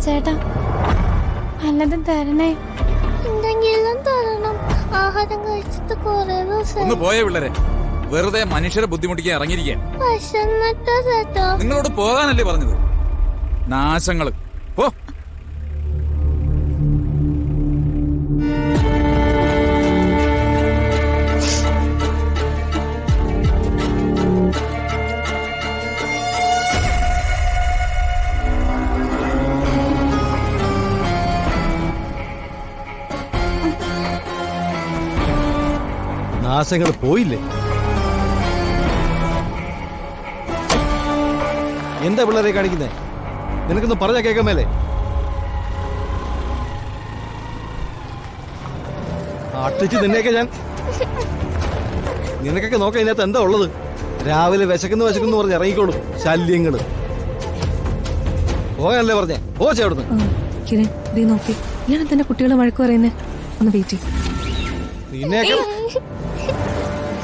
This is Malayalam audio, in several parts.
ചേട്ടാ വല്ലതും തരണേ. എന്തെങ്കിലും തരണം. ആഹാരം കഴിച്ചിട്ട് കുറെ ദിവസം. ഒന്ന് പോയേ പിള്ളേരെ, വെറുതെ മനുഷ്യരെ ബുദ്ധിമുട്ടിക്കാൻ ഇറങ്ങിയിരിക്കാൻ. നിങ്ങളോട് പോകാനല്ലേ പറഞ്ഞത്? നാശങ്ങള് പോ. നാശങ്ങൾ പോയില്ലേ? എന്താ പിള്ളേരെ കാണിക്കുന്നേ? നിനക്കൊന്നും പറഞ്ഞാ കേൾക്കാൻ മേലേ? അട്ടിച്ച് നിന്നെയൊക്കെ ഞാൻ നിനക്കൊക്കെ നോക്കാം. ഇതിനകത്ത് എന്താ ഉള്ളത്? രാവിലെ വിശക്കുന്നു പറഞ്ഞ് ഇറങ്ങിക്കോളും. ശല്യങ്ങള് പോകാനല്ലേ പറഞ്ഞേ? പോ ചേർന്ന്. കിരൺ ദേ നോക്കി, ഞാൻ തന്നെ കുട്ടികളെ വഴക്ക് പറയുന്നേ. ഒന്ന് വെയിറ്റ് ചെയ്യും. നിന്നെയൊക്കെ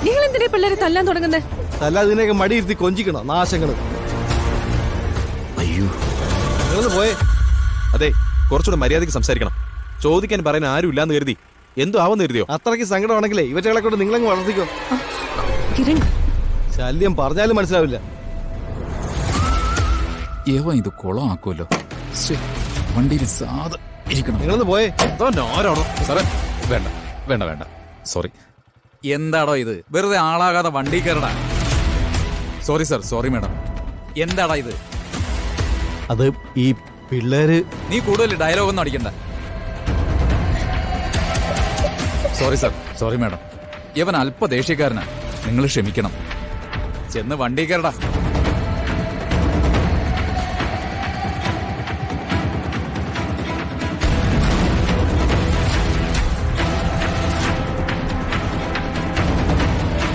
നിങ്ങൾ എന്തിനാ പിള്ളേരെ തല്ലാൻ തുടങ്ങുന്നേ? തല്ലാതെ നിന്നെയൊക്കെ മടിയിരുത്തി കൊഞ്ചിക്കണോ? നാശങ്ങള്. അയ്യോ, നിങ്ങളൊന്ന് പോയേ. അതെ, കുറച്ചുകൂടെ മര്യാദയ്ക്ക് സംസാരിക്കണം. ചോദിക്കാൻ പറയാൻ ആരും ഇല്ലാന്ന് കരുതി എന്തോ ആവെന്ന് കരുതിയോ? അത്രയ്ക്ക് സങ്കടമാണെങ്കിലേ ഇവറ്റകളെ കൊണ്ട് നിങ്ങളങ്ങ് വളർത്തിക്കോ. കിരൺ, ശല്യം പറഞ്ഞാലും മനസ്സിലാവില്ല. ഇത് കുളമാക്കുമല്ലോ. വണ്ടിയിൽ സാധ ഇരിക്കണം. നിങ്ങളൊന്ന് പോയേ. സാറേ വേണ്ട വേണ്ട വേണ്ട, സോറി. എന്താടോ ഇത്? വെറുതെ ആളാകാതെ വണ്ടി കയറടാ. Sorry sir, sorry madam. എന്താടാ ഇത്? അത് ഈ പിള്ളേര്. നീ കൂടുതൽ ഡയലോഗ് ഒന്നും അടിക്കണ്ട. Sorry sir, sorry madam. ഇവൻ അല്പ ദേഷ്യക്കാരനാ, നിങ്ങൾ ക്ഷമിക്കണം. ചെന്ന് വണ്ടി കയറടാ.